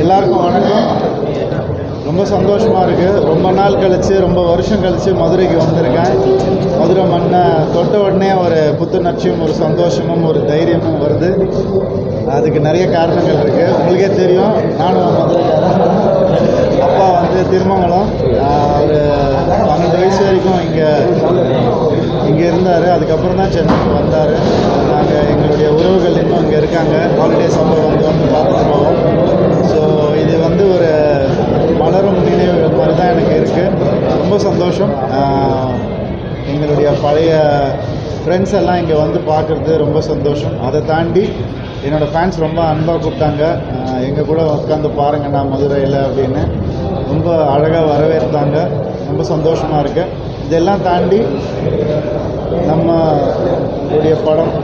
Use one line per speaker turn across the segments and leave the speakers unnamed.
எல்லாருக்கும் வணக்கம். ரொம்ப சந்தோஷமாக இருக்குது. ரொம்ப நாள் கழித்து, ரொம்ப வருஷம் கழித்து மதுரைக்கு வந்திருக்கேன். மதுரை மண்ணை தொட்ட உடனே ஒரு புத்துணர்ச்சியும் ஒரு சந்தோஷமும் ஒரு தைரியமும் வருது. அதுக்கு நிறைய காரணங்கள் இருக்குது. உங்களுக்கே தெரியும், நானும் மதுரைக்காரன். அப்பா வந்து திருமங்கலம். ஒரு 12 வயசு வரைக்கும் இங்கே இருந்தார். அதுக்கப்புறம் தான் சென்னைக்கு வந்தார். நாங்கள் எங்களுடைய உறவுகள் இன்னும் இங்கே இருக்காங்க. ஹாலிடேஸ் அப்போ வந்து பார்த்துட்டு போவோம். ஸோ இது வந்து ஒரு மலரும் நினைவுகள் மாதிரி தான் எனக்கு இருக்குது. ரொம்ப சந்தோஷம். எங்களுடைய பழைய ஃப்ரெண்ட்ஸ் எல்லாம் இங்கே வந்து பார்க்குறது ரொம்ப சந்தோஷம். அதை தாண்டி என்னோடய ஃபேன்ஸ் ரொம்ப அன்பாக கூப்பிட்டாங்க. எங்கள் கூட உட்காந்து பாருங்கண்ணா மதுரையில் அப்படின்னு ரொம்ப அழகாக வரவேற்றாங்க. ரொம்ப சந்தோஷமாக இருக்குது. இதெல்லாம் தாண்டி நம்மளுடைய படம்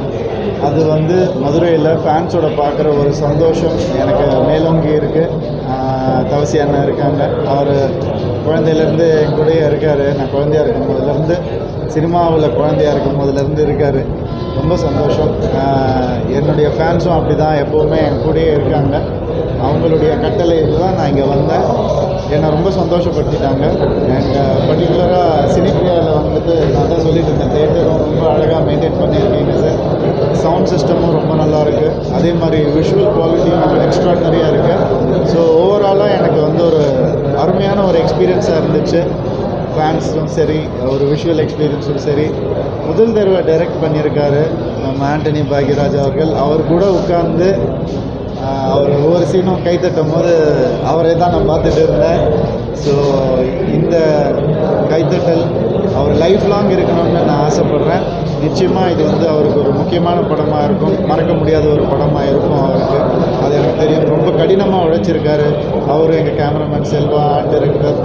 அது வந்து மதுரையில் ஃபேன்ஸோட பார்க்குற ஒரு சந்தோஷம் எனக்கு மேலோங்கி இருக்குது. தவசி அண்ணன் இருக்காங்க. அவர் குழந்தையிலேருந்து என் கூடயே இருக்கார். நான் குழந்தையாக இருக்கும் போதுலேருந்து, சினிமாவில் குழந்தையாக இருக்கும் போதுலேருந்து இருக்கார். ரொம்ப சந்தோஷம். என்னுடைய ஃபேன்ஸும் அப்படி தான் எப்போவுமே என் கூடயே இருக்காங்க. அவங்களுடைய கட்டளையில் தான் நான் இங்கே வந்தேன். என்னை ரொம்ப சந்தோஷப்படுத்திட்டாங்க. அண்ட் பர்டிகுலராக சினிப்ரியாவில் வந்துட்டு நான் தான் சொல்லிட்டு இருந்தேன், தேட்டரும் ரொம்ப அழகாக மெயின்டைன் பண்ணியிருக்கீங்க சார். சவுண்ட் சிஸ்டமும் ரொம்ப நல்லாயிருக்கு. அதே மாதிரி விஷுவல் குவாலிட்டியும் எக்ஸ்ட்ராடனரியாக இருக்குது. ஸோ ஓவராலாக எனக்கு வந்து ஒரு அருமையான ஒரு எக்ஸ்பீரியன்ஸாக இருந்துச்சு. ஃபேன்ஸும் சரி, ஒரு விஷுவல் எக்ஸ்பீரியன்ஸும் சரி. முதல் தடவை டைரக்ட் பண்ணியிருக்காரு நம்ம ஆண்டனி பாக்யராஜ் அவர்கள். அவர் கூட உட்கார்ந்து அவர் ஒவ்வொரு சீனும் கைத்தட்டும் போது அவரே தான் நான் பார்த்துட்டு இருந்தேன். ஸோ இந்த கைத்தட்டல் அவர் லைஃப் லாங் இருக்கணும்னு நான் ஆசைப்பட்றேன். நிச்சயமாக இது வந்து அவருக்கு ஒரு முக்கியமான படமாக இருக்கும். மறக்க முடியாத ஒரு படமாக இருக்கும் அவருக்கு. அது எனக்கு தெரியும். ரொம்ப கடினமாக உழைச்சிருக்காரு அவர். எங்கள் cameraman Selva, art director,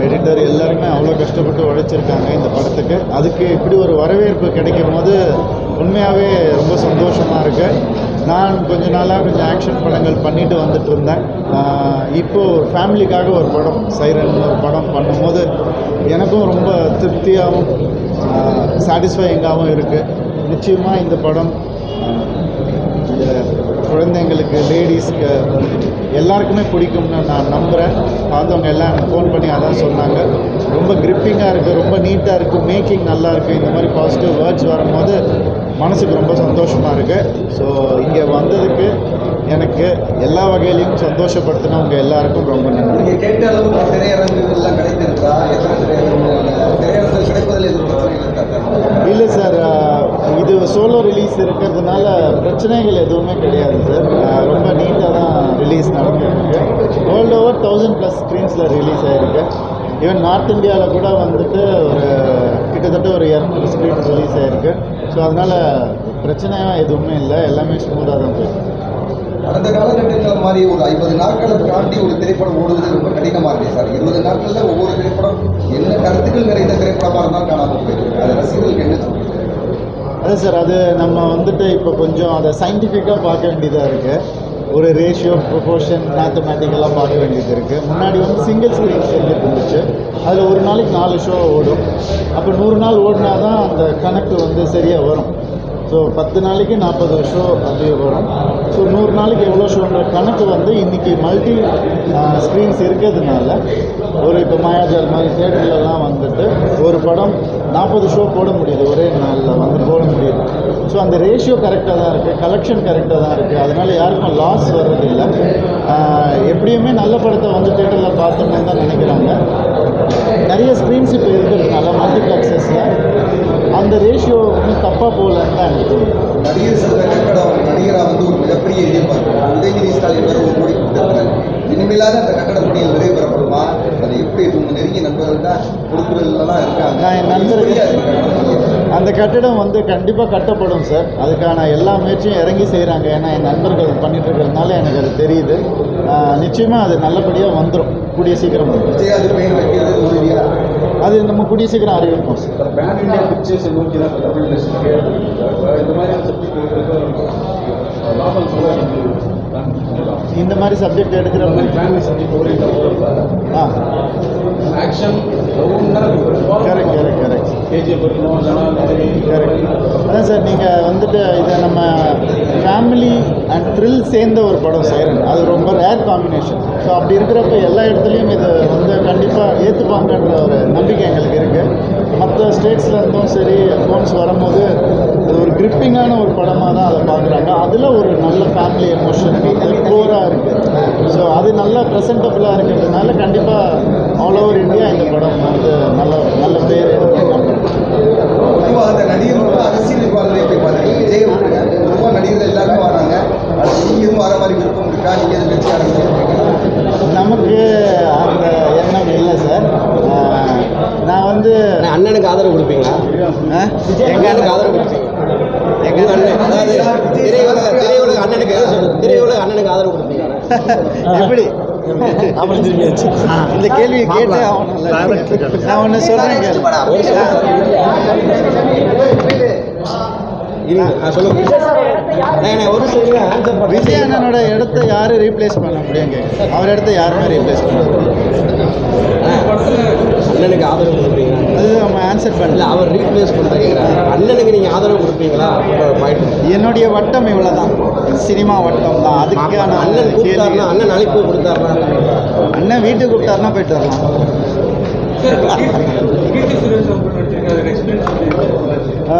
editor எல்லாருமே அவ்வளோ கஷ்டப்பட்டு உழைச்சிருக்காங்க இந்த படத்துக்கு. அதுக்கு இப்படி ஒரு வரவேற்பு கிடைக்கும் போது உண்மையாகவே ரொம்ப சந்தோஷமாக இருக்குது. நான் கொஞ்ச நாளாக கொஞ்சம் ஆக்ஷன் படங்கள் பண்ணிட்டு வந்துட்டு இருந்தேன். இப்போது ஃபேமிலிக்காக ஒரு படம், சைரன் ஒரு படம் பண்ணும்போது எனக்கும் ரொம்ப திருப்தியாகவும் சாட்டிஸ்ஃபையிங்காகவும் இருக்குது. நிச்சயமாக இந்த படம் குழந்தைங்களுக்கு, லேடிஸ்க்கு எல்லாருக்குமே பிடிக்கும்னு நான் நம்புகிறேன். பார்த்தவங்க எல்லாம் எனக்கு ஃபோன் பண்ணி அதான் சொன்னாங்க. ரொம்ப கிரிப்பிங்காக இருக்குது, ரொம்ப நீட்டாக இருக்குது, மேக்கிங் நல்லா இருக்குது. இந்த மாதிரி பாசிட்டிவ் வேர்ட்ஸ் வரும்போது மனசுக்கு ரொம்ப சந்தோஷமாக இருக்குது. ஸோ இங்கே வந்ததுக்கு எனக்கு எல்லா வகையிலையும் சந்தோஷப்படுத்தினவங்க எல்லாருக்கும் ரொம்ப நன்றி.
நீங்கள் கேட்ட அளவுக்கு திரையரங்குகள்லாம் கிடைத்திருக்கா? திரையரங்கு கிடைப்பதில் இது
இல்லை சார், இது சோலோ ரிலீஸ் இருக்கிறதுனால பிரச்சனைகள் எதுவுமே கிடையாது சார். ரொம்ப நீட்டாக தான் ரிலீஸ் நடந்துருக்கு. வேர்ல்டு ஓவர் 1000+ ஸ்க்ரீன்ஸில் ரிலீஸ் ஆகிருக்கு. ஈவன் நார்த் இந்தியாவில் கூட வந்துட்டு ஒரு கிட்டத்தட்ட ஒரு 200 ஸ்க்ரீன் ரிலீஸ் ஆகிருக்கு. ஸோ அதனால் பிரச்சனையாக எதுவுமே இல்லை. எல்லாமே ஸ்மூத்தாக தான் போயிருக்கு.
கடந்த காலகட்டத்தில் மாதிரி ஒரு 50 நாட்களை தாண்டி ஒரு திரைப்படம் ஓடுவது ரொம்ப கடினமாக இருக்குது சார். 20 நாட்களில் ஒவ்வொரு திரைப்படம் என்ன கருத்துக்கள் நிறைந்த திரைப்படமாக இருந்தாலும் காணாமல் போயிருக்கு. அது ரசிகர்களுக்கு என்ன சொல்லுங்கள்?
அது சார், அது நம்ம வந்துட்டு இப்போ கொஞ்சம் அதை சயின்டிஃபிக்காக பார்க்க வேண்டியதாக இருக்குது. ஒரு ரேஷியோ, ப்ரொபோர்ஷன், மேத்தமேட்டிக்கலாக பார்க்க வேண்டியது இருக்குது. முன்னாடி வந்து சிங்கிள் ஸ்க்ரீன் செஞ்சுட்டு இருந்துச்சு. அதில் ஒரு நாளைக்கு 4 ஷோ ஓடும். அப்போ 100 நாள் ஓடினா தான் அந்த கணக்கு வந்து சரியாக வரும். ஸோ 10 நாளைக்கு 40 ஷோ அப்படியே வரும். ஸோ 100 நாளைக்கு எவ்வளோ ஷோன்ற கணக்கு வந்து இன்றைக்கி மல்டி ஸ்க்ரீன்ஸ் இருக்கிறதுனால ஒரு இப்போ மாயாஜால் மாதிரி தேட்டர்லலாம் வந்துட்டு ஒரு படம் 40 ஷோ போட முடியுது, ஒரே நாளில் வந்து போட முடியுது. ஸோ அந்த ரேஷியோ கரெக்டாக தான் இருக்குது, கலெக்ஷன் கரெக்டாக தான் இருக்குது. அதனால் யாருக்கும் லாஸ் வர்றதில்லை. எப்படியுமே நல்ல படத்தை வந்து தேட்டரில் பார்த்தோம்னு தான் நினைக்கிறாங்க. நிறைய ஸ்க்ரீன்ஸ் இப்போ இருக்கிறதுனால மல்டிப்ளெக்ஸஸில் அந்த ரேஷியோ இன்னும் தப்பாக போகலன்னு தான் எனக்கு தோணுது.
நடிகர் சங்க கட்டடம் நடிகராக வந்து ஒரு மிகப்பெரிய எதிர்பார்ப்பு. உதயநிதி ஸ்டாலின் வேறு ஒரு கோடி கொடுத்துருக்காரு. இனிமேலாக அந்த கட்டட பணியில் நிறைவேறப்படுமா? அதை எப்படி உங்கள் நெருங்கிய நண்பர்கள் தான் பொறுப்புகள்லாம் இருக்காங்க.
நான் என் நண்பர்கள் அந்த கட்டிடம் வந்து கண்டிப்பாக கட்டப்படும் சார். அதுக்கான எல்லா முயற்சியும் இறங்கி செய்கிறாங்க. ஏன்னா என் நண்பர்கள் பண்ணிட்டு இருக்கிறதுனால எனக்கு அது தெரியுது. நிச்சயமாக அது நல்லபடியாக வந்துடும், கூடிய சீக்கிரம் வந்துடும்.
விஜயாது பெயின் வைக்கிறது உறுதியாக
அது நம்ம கூடிய சீக்கிரம் அறிவிப்போம் சார்.
பேன் இண்டியா பிக்சர்ஸை நோக்கி தான் தமிழ் இண்டஸ்ட்ரி இந்த மாதிரியான சப்ஜெக்ட் லாபம் சொல்ல
இந்த மாதிரி சப்ஜெக்ட் எடுக்கிறப்ப
action
correct correct correct
KGF இருக்கணும்
கரெக்ட். அதான் சார் நீங்கள் வந்துட்டு இதை நம்ம ஃபேமிலி அண்ட் த்ரில் சேர்ந்த ஒரு படம் சைரன், அது ரொம்ப ரேர் காம்பினேஷன். ஸோ அப்படி இருக்கிறப்ப எல்லா இடத்துலையும் இது வந்து கண்டிப்பாக ஏற்றுப்பாங்கன்ற ஒரு நம்பிக்கை எங்களுக்கு இருக்குது. மற்ற ஸ்டேட்ஸ்லேருந்தும் சரி ஃபோன்ஸ் வரும்போது அது ஒரு கிரிப்பிங்கான ஒரு படமாக தான் அதை பார்க்குறாங்க. அதில் ஒரு நல்ல ஃபேமிலி எமோஷன் வந்து கோராக இருக்குது. ஸோ அது நல்லா ப்ரெசன்டபுளாக இருக்கிறதுனால கண்டிப்பாக ஆல் ஓவர் இந்தியா இந்த படம் வந்து நல்ல பேர்
பொதுவாக அந்த நடிகர்களோட அரசியல் வாழ்வை போய் பார்த்தீங்க. விஜய் விட்டுருங்க, பொதுவாக நடிகர்கள் எல்லாருமே வராங்க. அது நீங்களும் வர மாதிரி விருப்பம் இருக்கா? நீங்கள் எது வச்சு ஆரம்பிச்சிருக்கீங்க?
நமக்கு அந்த எண்ணம் இல்லை சார். நான் வந்து
அண்ணனுக்கு ஆதரவு கொடுப்பீங்களா?
எங்கள்
அண்ணனுக்கு ஆதரவு கொடுப்பீங்க?
எங்கள்
அண்ணன் அதாவது திரையுலக அண்ணனுக்கு ஆதரவு கொடுப்பீங்க?
எப்படி இந்த கேள்வியை கேட்டே ஆகணும்ல. நான் ஒன்று சொல்கிறேன். விஜய் அண்ணனோட இடத்த யாரு ரீப்ளேஸ் பண்ண முடியுங்க? அவர் இடத்த யாருமே ரீப்ளேஸ் பண்ண
அண்ணனுக்கு ஆதரவு கொடுப்பீங்க?
அது நம்ம ஆன்சர் பண்ணல.
அவர் ரீப்ளேஸ் பண்ணுறீங்களா? அண்ணனுக்கு நீங்கள் ஆதரவு கொடுப்பீங்களா?
என்னுடைய வட்டம் இவ்வளோ தான், சினிமா வட்டம் தான். அதுக்கான
அண்ணன் கூப்பிட்டாருனா, அண்ணன் அழைப்பு கொடுத்தாருனா,
அண்ணன் வீட்டுக்கு கூப்பிட்டாருனா போயிட்டு வரலாம்.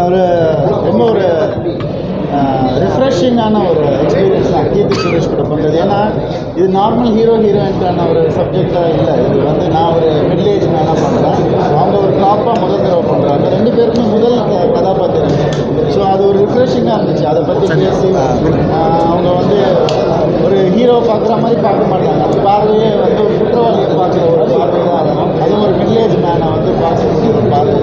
ஒரு ரொம்ப ஒரு ரிஃப்ரெஷிங்கான ஒரு எக்ஸ்பீரியன்ஸ் தான் கீர்த்தி சுரேஷ் கூட பண்ணுறது. ஏன்னா இது நார்மல் ஹீரோயின்கான ஒரு சப்ஜெக்டாக இல்லை. இது வந்து நான் ஒரு மிடில் ஏஜ் மேனாக பண்ணுறேன், அவங்க ஒரு டாப்பாக முதல் தடவை பண்ணுறாங்க. ரெண்டு பேருக்குமே முதல் கதாபாத்திரம். ஸோ அது ஒரு ரிஃப்ரெஷிங்காக இருந்துச்சு. அதை பற்றி பேசி அவங்க வந்து ஒரு ஹீரோ பார்க்குற மாதிரி பார்க்க மாட்டாங்க. அந்த பார்வையே வந்து ஒரு குற்றவாளியை பார்க்குற ஒரு பார்வை தான். அதுவும் ஒரு மிடில் ஏஜ் மேனை வந்து பார்க்கக்கூடிய ஒரு பார்வை.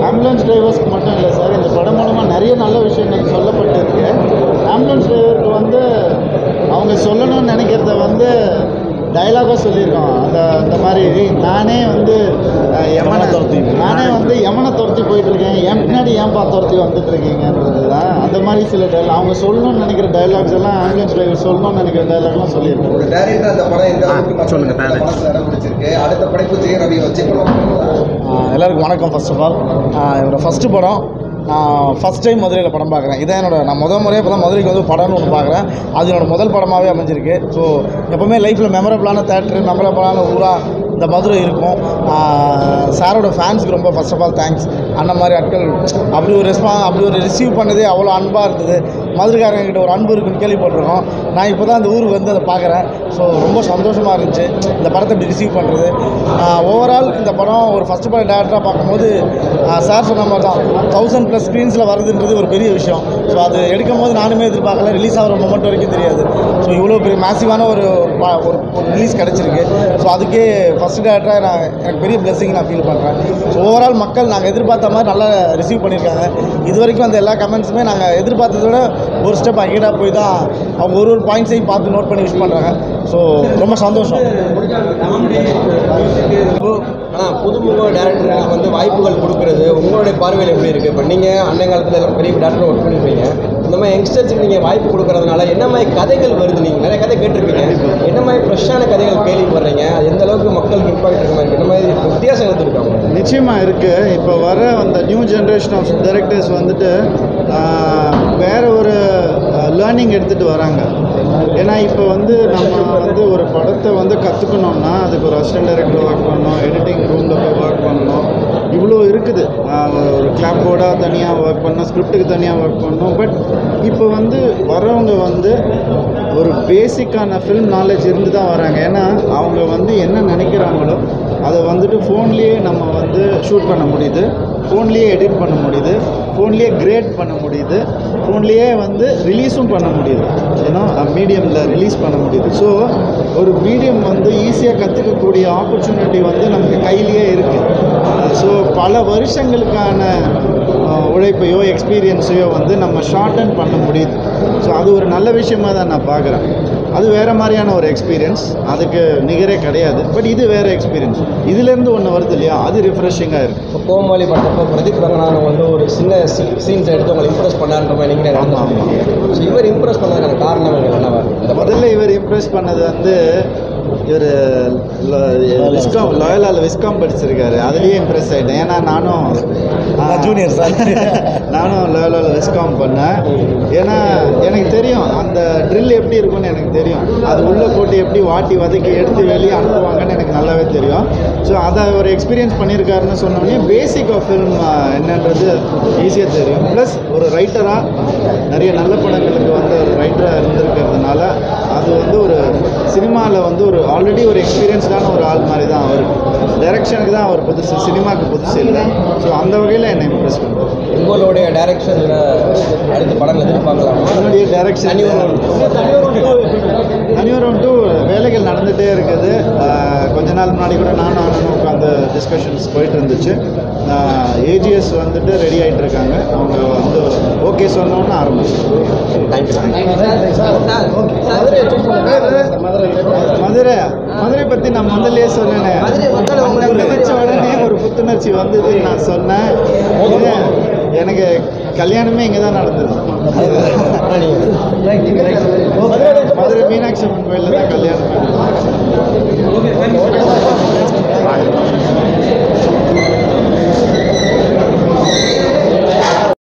ஆம்புலன்ஸ் டிரைவர்ஸ்க்கு மட்டும் இல்லை சார், இந்த படம் மூலமாக நிறைய நல்ல விஷயங்கள் சொல்லப்பட்டிருக்கு. ஆம்புலன்ஸ் டிரைவருக்கு வந்து அவங்க சொல்லணும்னு நினைக்கிறத வந்து டைலாகாக சொல்லியிருக்கோம். அந்த மாதிரி நானே வந்து யமனை துரத்தி போயிட்டுருக்கேன், என் பின்னாடி ஏன்பா துரத்தி வந்துட்டுருக்கீங்கன்றது தான். அந்த மாதிரி சில அவங்க சொல்லணும்னு நினைக்கிற டைலாக்ஸ் எல்லாம் ஆம்புலன்ஸ் டிரைவர் சொல்லணும்னு நினைக்கிற டைலாக்லாம் சொல்லியிருக்கோம்.
ஒரு டேரக்டர் அந்த படம் எந்த அளவுக்கு மனசில் இடம் பிடிச்சிருக்கு? அடுத்த படைப்பு ஜெய ரவி வச்சு
எல்லாருக்கும் வணக்கம். ஃபர்ஸ்ட் ஆஃப் ஆல் என்னோடய ஃபஸ்ட்டு படம், நான் ஃபஸ்ட் டைம் மதுரையில் படம் பார்க்குறேன். இதான் நான் முறையாக இப்போ தான் மதுரைக்கு வந்து படம்னு ஒன்று பார்க்குறேன். அது என்னோடய முதல் படமாகவே அமைஞ்சிருக்கு. ஸோ எப்போவுமே லைஃப்பில் மெமரபிளான தேட்டரு, மெமரபிளான ஊராக இந்த மதுரை இருக்கும். சாரோட ஃபேன்ஸுக்கு ரொம்ப ஃபர்ஸ்ட் ஆஃப் ஆல் தேங்க்ஸ். அந்த மாதிரி ஆட்கள் அப்படி ஒரு ரிசீவ் பண்ணதே அவ்வளோ அன்பாக இருந்தது. மதுரைக்காரங்கிட்ட ஒரு அன்பு இருக்குன்னு கேள்விப்பட்டிருக்கோம். நான் இப்போ தான் அந்த ஊருக்கு வந்து அதை பார்க்குறேன். ஸோ ரொம்ப சந்தோஷமாக இருந்துச்சு இந்த படத்தை இப்படி ரிசீவ் பண்ணுறது. ஓவரால் இந்த படம் ஒரு ஃபஸ்ட்டு படம் டேரக்டராக பார்க்கும்போது சார் சொன்ன மாதிரி தான் 1000+ ஸ்க்ரீன்ஸில் வருதுன்றது ஒரு பெரிய விஷயம். ஸோ அது எடுக்கும் போது நானுமே எதிர்பார்க்கல. ரிலீஸ் ஆகிற மொமெண்ட் வரைக்கும் தெரியாது. ஸோ இவ்வளோ பெரிய மேசிவான ஒரு ரிலீஸ் கிடச்சிருக்கு. ஸோ அதுக்கே ஃபஸ்ட்டு டேரக்டராக எனக்கு பெரிய பிளெஸிங் நான் ஃபீல் பண்ணுறேன். ஸோ ஓவரால் மக்கள் நாங்கள் எதிர்பார்த்த மாதிரி நல்லா ரிசீவ் பண்ணியிருக்காங்க. இது வரைக்கும் அந்த எல்லா கமெண்ட்ஸுமே நாங்கள் எதிர்பார்த்ததை விட ஒரு ஸ்டெப் அகேடாக போய் தான் அவங்க ஒரு பாயிண்ட்ஸையும் பார்த்து நோட் பண்ணி விஷ் பண்ணுறாங்க. ஸோ ரொம்ப சந்தோஷம்.
ஆனால் புதுமுக டேரக்டருக்கு வந்து வாய்ப்புகள் கொடுக்குறது உங்களுடைய பார்வையில் எப்படி இருக்குது? இப்போ நீங்கள் அன்னை காலத்தில் எல்லாம் பெரிய டேரக்டர் ஒர்க் பண்ணியிருப்பீங்க. இந்த மாதிரி யங்ஸ்டர்ஸுக்கு நீங்கள் வாய்ப்பு கொடுக்குறதுனால என்ன மாதிரி கதைகள் வருது? நீங்கள் நிறைய கதை கேட்டிருப்பீங்க. என்ன மாதிரி ஃப்ரெஷ்ஷான கதைகள் கேள்விப்படுறீங்க? அது எந்த அளவுக்கு மக்களுக்கு இம்பாக்ட் இருக்க மாதிரி என்ன மாதிரி வித்தியாசம் எடுத்துருக்காங்க?
நிச்சயமாக இருக்குது. இப்போ வர அந்த நியூ ஜென்ரேஷன் ஆஃப் டைரக்டர்ஸ் வந்துட்டு வேறு ஒரு லேர்னிங் எடுத்துகிட்டு வராங்க. ஏன்னா இப்போ வந்து நம்ம வந்து ஒரு படத்தை வந்து கற்றுக்கணுன்னா அதுக்கு ஒரு அசிஸ்டன்ட் டைரக்டர் ஒர்க் பண்ணணும், எடிட்டிங் ரூமில் போய் ஒர்க் பண்ணணும், இவ்வளோ இருக்குது. ஒரு கிளாப் போர்டாக தனியாக ஒர்க் பண்ணணும், ஸ்கிரிப்டுக்கு தனியாக ஒர்க் பண்ணணும். பட் இப்போ வந்து வரவங்க வந்து ஒரு பேசிக்கான ஃபில்ம் நாலேஜ் இருந்து தான் வராங்க. ஏன்னா அவங்க வந்து என்ன நினைக்கிறாங்களோ அதை வந்துட்டு ஃபோன்லேயே நம்ம வந்து ஷூட் பண்ண முடியுது, ஃபோன்லேயே எடிட் பண்ண முடியுது, ஃபோன்லேயே கிரேட் பண்ண முடியுது, ஃபோன்லேயே வந்து ரிலீஸும் பண்ண முடியுது. ஏன்னா மீடியமில் ரிலீஸ் பண்ண முடியுது. ஸோ ஒரு மீடியம் வந்து ஈஸியாக கற்றுக்கக்கூடிய ஆப்பர்ச்சுனிட்டி வந்து நமக்கு கையிலேயே இருக்குது. ஸோ பல வருஷங்களுக்கான உழைப்பையோ எக்ஸ்பீரியன்ஸையோ வந்து நம்ம ஷார்டன் பண்ண முடியுது. ஸோ அது ஒரு நல்ல விஷயமாக தான் நான் பார்க்குறேன். அது வேறு மாதிரியான ஒரு எக்ஸ்பீரியன்ஸ், அதுக்கு நிகரே கிடையாது. பட் இது வேறு எக்ஸ்பீரியன்ஸ், இதுலேருந்து ஒன்று வருது இல்லையா, அது ரிஃப்ரெஷிங்காக இருக்குது.
இப்போ கோமாளி பட்டப்போ பிரதீப் ரங்கநாதன் வந்து ஒரு சின்ன சீன்ஸ் எடுத்து உங்களை இம்ப்ரெஸ் பண்ணாருன்ற மாதிரி நீங்கள் ஸோ இவர் இம்ப்ரெஸ் பண்ணதுக்கான காரணம் என்னவா இருக்குது?
முதல்ல இவர் இம்ப்ரெஸ் பண்ணது வந்து இவர் விஸ்காம் லாயலால் விஸ்காம் படிச்சிருக்காரு, அதுலேயே இம்ப்ரெஸ் ஆகிட்டேன். ஏன்னா நானும்
ஜூனியர் சார்
நானும் லாயலால் விஸ்காம் பண்ணேன். ஏன்னா எனக்கு தெரியும் அந்த ட்ரில் எப்படி இருக்கும்னு எனக்கு தெரியும், அது உள்ளே போட்டு எப்படி வாட்டி வதக்கி எடுத்து வெளியே அனுப்புவாங்கன்னு எனக்கு நல்லாவே தெரியும். ஸோ அதை ஒரு எக்ஸ்பீரியன்ஸ் பண்ணியிருக்காருன்னு சொன்னோடனே பேசிக் ஆஃப் ஃபில்ம் என்னன்றது ஈஸியாக தெரியும். ப்ளஸ் ஒரு ரைட்டராக நிறைய நல்ல படங்களுக்கு வந்து ஒரு ரைட்டராக இருந்திருக்கிறதுனால அது வந்து ஒரு சினிமாவில் வந்து ஒரு ஆல்ரெடி ஒரு எக்ஸ்பீரியன்ஸ்டான ஒரு ஆள் மாதிரி தான் அவர். டைரக்ஷனுக்கு தான் அவர் புதுசு, சினிமாவுக்கு புதுசு இல்லை. ஸோ அந்த வகையில் என்னை இம்ப்ரெஸ் பண்ணுறாரு.
உங்களுடைய டைரக்ஷனில் அடுத்த படங்கள் எதிர்பார்க்கலாம்.
என்னுடைய டைரக்ஷன் தனியொரு வேலைகள் நடந்துகிட்டே இருக்குது. கொஞ்ச நாள் முன்னாடி கூட நானும் உட்காந்து டிஸ்கஷன்ஸ் போயிட்டு இருந்துச்சு. ஏஜிஎஸ் வந்துட்டு ரெடி ஆகிட்டு இருக்காங்க, அவங்க வந்து ஓகே சொன்னோன்னு ஆரம்பிச்சு. மதுரை பற்றி நான் முதல்லையே சொன்னேனே, நினைச்ச உடனே ஒரு புத்துணர்ச்சி வந்ததுன்னு நான் சொன்னேன். எனக்கு கல்யாணமே இங்கே தான் நடந்தது. மதுரை மீனாட்சி அம்மன் கோயிலில் தான் கல்யாணம்.